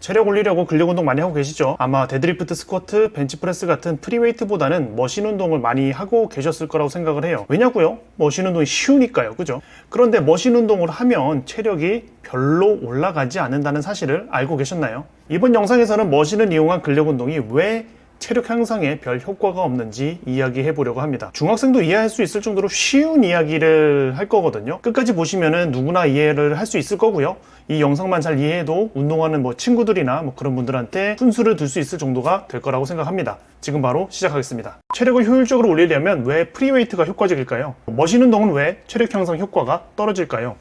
체력 올리려고 근력 운동 많이 하고 계시죠? 아마 데드리프트, 스쿼트, 벤치프레스 같은 프리웨이트보다는 머신 운동을 많이 하고 계셨을 거라고 생각을 해요. 왜냐고요? 머신 운동이 쉬우니까요. 그죠? 그런데 머신 운동을 하면 체력이 별로 올라가지 않는다는 사실을 알고 계셨나요? 이번 영상에서는 머신을 이용한 근력 운동이 왜 체력 향상에 별 효과가 없는지 이야기해 보려고 합니다. 중학생도 이해할 수 있을 정도로 쉬운 이야기를 할 거거든요. 끝까지 보시면은 누구나 이해를 할 수 있을 거고요. 이 영상만 잘 이해해도 운동하는 친구들이나 그런 분들한테 훈수를 둘 수 있을 정도가 될 거라고 생각합니다. 지금 바로 시작하겠습니다. 체력을 효율적으로 올리려면 왜 프리웨이트가 효과적일까요? 머신 운동은 왜 체력 향상 효과가 떨어질까요?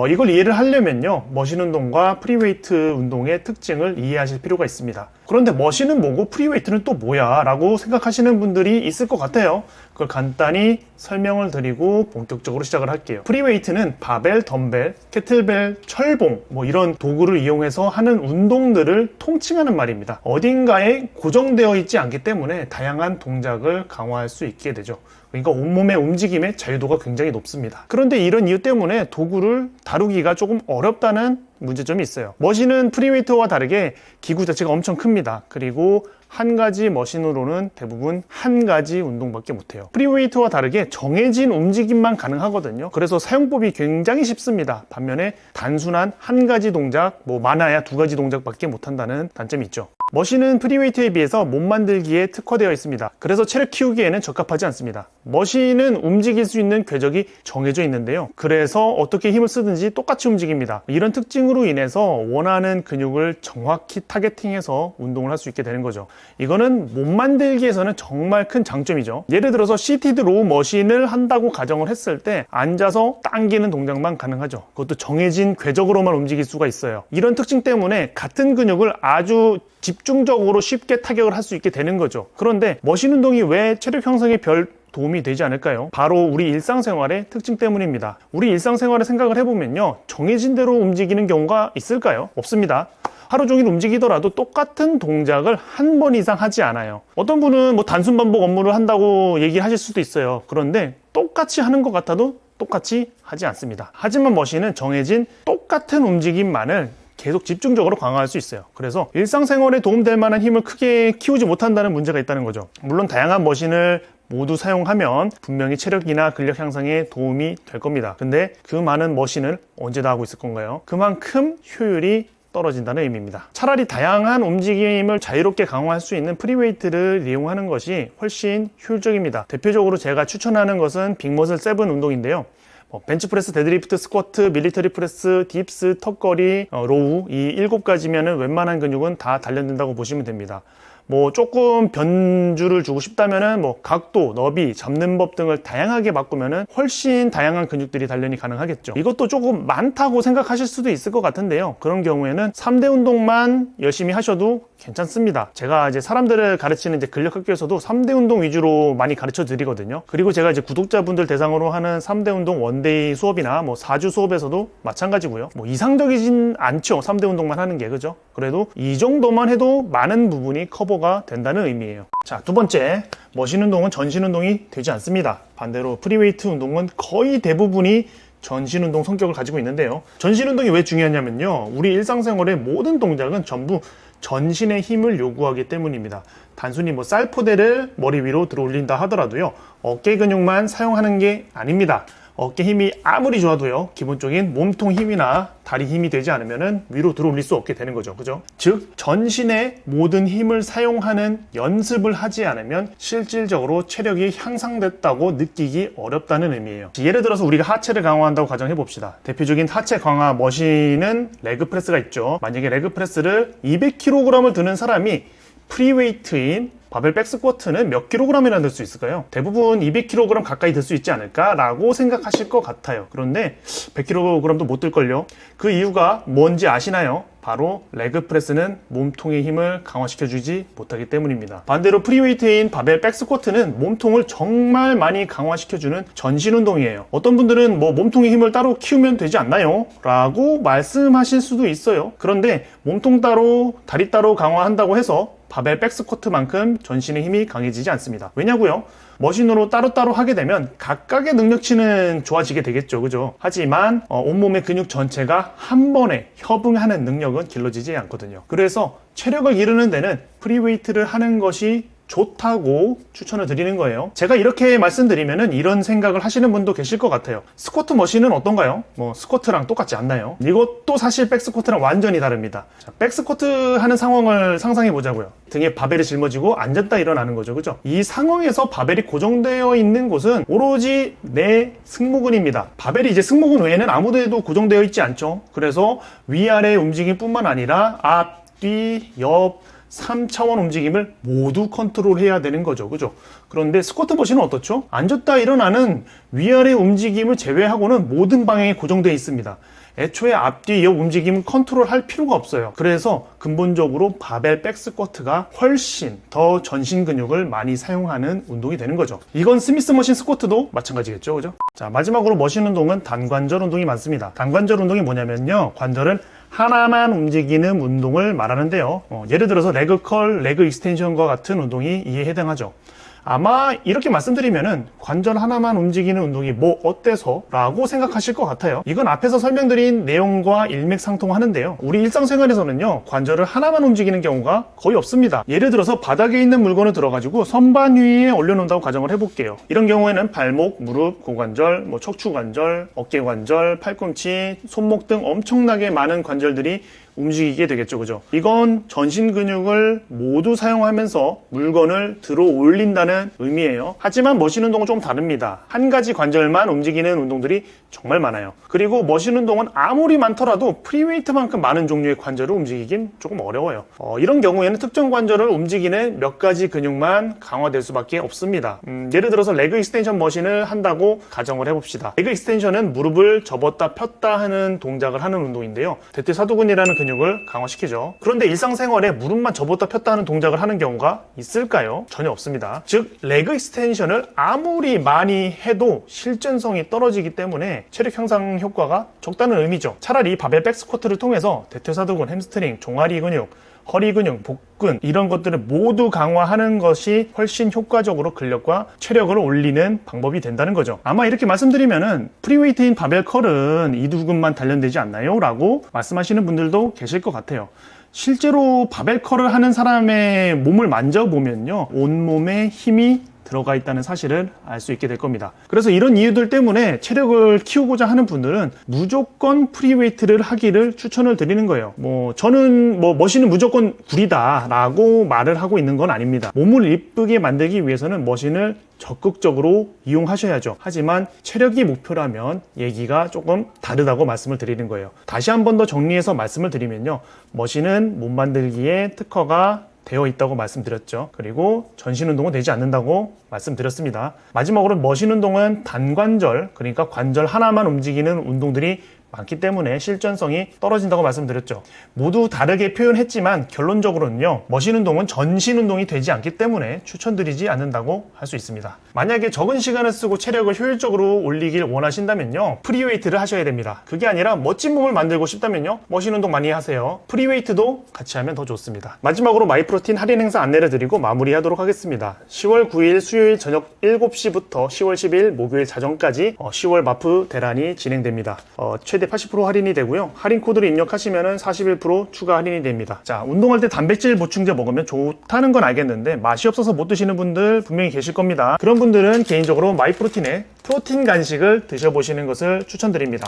이걸 이해를 하려면요, 머신 운동과 프리웨이트 운동의 특징을 이해하실 필요가 있습니다. 그런데 머신은 뭐고 프리웨이트는 또 뭐야? 라고 생각하시는 분들이 있을 것 같아요. 그걸 간단히 설명을 드리고 본격적으로 시작을 할게요. 프리웨이트는 바벨, 덤벨, 캐틀벨, 철봉 이런 도구를 이용해서 하는 운동들을 통칭하는 말입니다. 어딘가에 고정되어 있지 않기 때문에 다양한 동작을 강화할 수 있게 되죠. 그러니까 온몸의 움직임의 자유도가 굉장히 높습니다. 그런데 이런 이유 때문에 도구를 다루기가 조금 어렵다는 문제점이 있어요. 머신은 프리웨이트와 다르게 기구 자체가 엄청 큽니다. 그리고 한 가지 머신으로는 대부분 한 가지 운동밖에 못해요. 프리웨이트와 다르게 정해진 움직임만 가능하거든요. 그래서 사용법이 굉장히 쉽습니다. 반면에 단순한 한 가지 동작, 많아야 두 가지 동작밖에 못한다는 단점이 있죠. 머신은 프리웨이트에 비해서 몸 만들기에 특화되어 있습니다. 그래서 체력 키우기에는 적합하지 않습니다. 머신은 움직일 수 있는 궤적이 정해져 있는데요. 그래서 어떻게 힘을 쓰든지 똑같이 움직입니다. 이런 특징으로 인해서 원하는 근육을 정확히 타겟팅해서 운동을 할 수 있게 되는 거죠. 이거는 몸 만들기에서는 정말 큰 장점이죠. 예를 들어서 시티드 로우 머신을 한다고 가정을 했을 때 앉아서 당기는 동작만 가능하죠. 그것도 정해진 궤적으로만 움직일 수가 있어요. 이런 특징 때문에 같은 근육을 아주 집중적으로 쉽게 타격을 할 수 있게 되는 거죠. 그런데 머신 운동이 왜 체력 형성에 별 도움이 되지 않을까요? 바로 우리 일상생활의 특징 때문입니다. 우리 일상생활을 생각을 해보면요, 정해진 대로 움직이는 경우가 있을까요? 없습니다. 하루 종일 움직이더라도 똑같은 동작을 한 번 이상 하지 않아요. 어떤 분은 단순 반복 업무를 한다고 얘기하실 수도 있어요. 그런데 똑같이 하는 것 같아도 똑같이 하지 않습니다. 하지만 머신은 정해진 똑같은 움직임만을 계속 집중적으로 강화할 수 있어요. 그래서 일상생활에 도움될 만한 힘을 크게 키우지 못한다는 문제가 있다는 거죠. 물론 다양한 머신을 모두 사용하면 분명히 체력이나 근력 향상에 도움이 될 겁니다. 근데 그 많은 머신을 언제 다 하고 있을 건가요? 그만큼 효율이 떨어진다는 의미입니다. 차라리 다양한 움직임을 자유롭게 강화할 수 있는 프리웨이트를 이용하는 것이 훨씬 효율적입니다. 대표적으로 제가 추천하는 것은 빅머슬 7 운동인데요. 벤치프레스, 데드리프트, 스쿼트, 밀리터리 프레스, 딥스, 턱걸이, 로우 이 7가지면은 웬만한 근육은 다 단련된다고 보시면 됩니다. 조금 변주를 주고 싶다면은 각도, 너비, 잡는 법 등을 다양하게 바꾸면은 훨씬 다양한 근육들이 단련이 가능하겠죠. 이것도 조금 많다고 생각하실 수도 있을 것 같은데요. 그런 경우에는 3대 운동만 열심히 하셔도 괜찮습니다. 제가 이제 사람들을 가르치는 근력학교에서도 3대 운동 위주로 많이 가르쳐 드리거든요. 그리고 제가 이제 구독자분들 대상으로 하는 3대 운동 원데이 수업이나 4주 수업에서도 마찬가지고요. 이상적이진 않죠. 3대 운동만 하는 게, 그죠? 그래도 이 정도만 해도 많은 부분이 커버가 된다는 의미예요. 자, 두 번째, 머신 운동은 전신 운동이 되지 않습니다. 반대로 프리웨이트 운동은 거의 대부분이 전신 운동 성격을 가지고 있는데요. 전신 운동이 왜 중요하냐면요, 우리 일상생활의 모든 동작은 전부 전신의 힘을 요구하기 때문입니다. 단순히 쌀포대를 머리 위로 들어 올린다 하더라도요, 어깨 근육만 사용하는 게 아닙니다. 어깨 힘이 아무리 좋아도요, 기본적인 몸통 힘이나 다리 힘이 되지 않으면 위로 들어 올릴 수 없게 되는 거죠. 그죠? 즉, 전신의 모든 힘을 사용하는 연습을 하지 않으면 실질적으로 체력이 향상됐다고 느끼기 어렵다는 의미예요. 예를 들어서 우리가 하체를 강화한다고 가정해 봅시다. 대표적인 하체 강화 머신은 레그 프레스가 있죠. 만약에 레그 프레스를 200kg을 드는 사람이 프리웨이트인 바벨 백스쿼트는 몇 킬로그램이나 들 수 있을까요? 대부분 200kg 가까이 들 수 있지 않을까라고 생각하실 것 같아요. 그런데 100kg도 못 들걸요? 그 이유가 뭔지 아시나요? 바로 레그 프레스는 몸통의 힘을 강화시켜주지 못하기 때문입니다. 반대로 프리웨이트인 바벨 백스쿼트는 몸통을 정말 많이 강화시켜주는 전신 운동이에요. 어떤 분들은 몸통의 힘을 따로 키우면 되지 않나요? 라고 말씀하실 수도 있어요. 그런데 몸통 따로, 다리 따로 강화한다고 해서 바벨 백스쿼트만큼 전신의 힘이 강해지지 않습니다. 왜냐고요? 머신으로 따로따로 하게 되면 각각의 능력치는 좋아지게 되겠죠. 그죠? 하지만 온몸의 근육 전체가 한 번에 협응하는 능력은 길러지지 않거든요. 그래서 체력을 기르는 데는 프리웨이트를 하는 것이 좋다고 추천을 드리는 거예요. 제가 이렇게 말씀드리면은 이런 생각을 하시는 분도 계실 것 같아요. 스쿼트 머신은 어떤가요? 스쿼트랑 똑같지 않나요? 이것도 사실 백스쿼트랑 완전히 다릅니다. 자, 백스쿼트 하는 상황을 상상해 보자고요. 등에 바벨이 짊어지고 앉았다 일어나는 거죠. 그죠? 이 상황에서 바벨이 고정되어 있는 곳은 오로지 내 승모근입니다. 바벨이 이제 승모근 외에는 아무데도 고정되어 있지 않죠. 그래서 위아래 움직임뿐만 아니라 앞, 뒤, 옆, 3차원 움직임을 모두 컨트롤해야 되는 거죠. 그죠? 그런데 스쿼트 머신은 어떻죠? 앉았다 일어나는 위아래 움직임을 제외하고는 모든 방향이 고정되어 있습니다. 애초에 앞뒤 옆 움직임을 컨트롤할 필요가 없어요. 그래서 근본적으로 바벨 백스쿼트가 훨씬 더 전신 근육을 많이 사용하는 운동이 되는 거죠. 이건 스미스 머신 스쿼트도 마찬가지겠죠. 그죠? 자, 마지막으로 머신 운동은 단관절 운동이 많습니다. 단관절 운동이 뭐냐면요, 관절은 하나만 움직이는 운동을 말하는데요. 예를 들어서 레그 컬, 레그 익스텐션과 같은 운동이 이에 해당하죠. 아마 이렇게 말씀드리면은 관절 하나만 움직이는 운동이 뭐 어때서? 라고 생각하실 것 같아요. 이건 앞에서 설명드린 내용과 일맥상통하는데요. 우리 일상생활에서는요, 관절을 하나만 움직이는 경우가 거의 없습니다. 예를 들어서 바닥에 있는 물건을 들어가지고 선반 위에 올려놓는다고 가정을 해볼게요. 이런 경우에는 발목, 무릎, 고관절, 척추관절, 어깨관절, 팔꿈치, 손목 등 엄청나게 많은 관절들이 움직이게 되겠죠. 그죠? 이건 전신 근육을 모두 사용하면서 물건을 들어 올린다는 의미예요. 하지만 머신 운동은 좀 다릅니다. 한 가지 관절만 움직이는 운동들이 정말 많아요. 그리고 머신 운동은 아무리 많더라도 프리웨이트만큼 많은 종류의 관절을 움직이긴 조금 어려워요. 이런 경우에는 특정 관절을 움직이는 몇 가지 근육만 강화될 수밖에 없습니다. 예를 들어서 레그 익스텐션 머신을 한다고 가정을 해봅시다. 레그 익스텐션은 무릎을 접었다 폈다 하는 동작을 하는 운동인데요. 대퇴사두근이라는 근육을 강화시키죠. 그런데 일상생활에 무릎만 접었다 폈다 하는 동작을 하는 경우가 있을까요? 전혀 없습니다. 즉, 레그 익스텐션을 아무리 많이 해도 실전성이 떨어지기 때문에 체력 향상 효과가 적다는 의미죠. 차라리 바벨 백스쿼트를 통해서 대퇴사두근, 햄스트링, 종아리 근육, 허리 근육, 복근 이런 것들을 모두 강화하는 것이 훨씬 효과적으로 근력과 체력을 올리는 방법이 된다는 거죠. 아마 이렇게 말씀드리면은 프리웨이트인 바벨 컬은 이두근만 단련되지 않나요? 라고 말씀하시는 분들도 계실 것 같아요. 실제로 바벨 컬을 하는 사람의 몸을 만져보면요, 온몸에 힘이 들어가 있다는 사실을 알 수 있게 될 겁니다. 그래서 이런 이유들 때문에 체력을 키우고자 하는 분들은 무조건 프리웨이트를 하기를 추천을 드리는 거예요. 저는 머신은 무조건 구리다 라고 말을 하고 있는 건 아닙니다. 몸을 이쁘게 만들기 위해서는 머신을 적극적으로 이용하셔야죠. 하지만 체력이 목표라면 얘기가 조금 다르다고 말씀을 드리는 거예요. 다시 한 번 더 정리해서 말씀을 드리면요, 머신은 몸 만들기에 특화가 되어 있다고 말씀드렸죠. 그리고 전신 운동은 되지 않는다고 말씀드렸습니다. 마지막으로 머신 운동은 단관절, 그러니까 관절 하나만 움직이는 운동들이 많기 때문에 실전성이 떨어진다고 말씀드렸죠. 모두 다르게 표현했지만 결론적으로는요, 머신 운동은 전신 운동이 되지 않기 때문에 추천드리지 않는다고 할 수 있습니다. 만약에 적은 시간을 쓰고 체력을 효율적으로 올리길 원하신다면요, 프리웨이트를 하셔야 됩니다. 그게 아니라 멋진 몸을 만들고 싶다면요, 머신 운동 많이 하세요. 프리웨이트도 같이 하면 더 좋습니다. 마지막으로 마이프로틴 할인 행사 안내를 드리고 마무리하도록 하겠습니다. 10월 9일 수요일 저녁 7시부터 10월 10일 목요일 자정까지 10월 마프 대란이 진행됩니다. 최대 80% 할인이 되고요. 할인 코드를 입력하시면 41% 추가 할인이 됩니다. 자, 운동할 때 단백질 보충제 먹으면 좋다는 건 알겠는데 맛이 없어서 못 드시는 분들 분명히 계실 겁니다. 그런 분들은 개인적으로 마이프로틴의 프로틴 간식을 드셔보시는 것을 추천드립니다.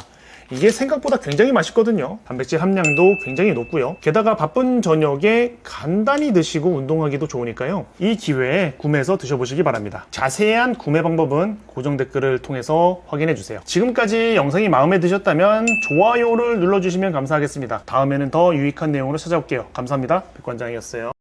이게 생각보다 굉장히 맛있거든요. 단백질 함량도 굉장히 높고요. 게다가 바쁜 저녁에 간단히 드시고 운동하기도 좋으니까요. 이 기회에 구매해서 드셔보시기 바랍니다. 자세한 구매 방법은 고정 댓글을 통해서 확인해 주세요. 지금까지 영상이 마음에 드셨다면 좋아요를 눌러주시면 감사하겠습니다. 다음에는 더 유익한 내용으로 찾아올게요. 감사합니다. 백관장이었어요.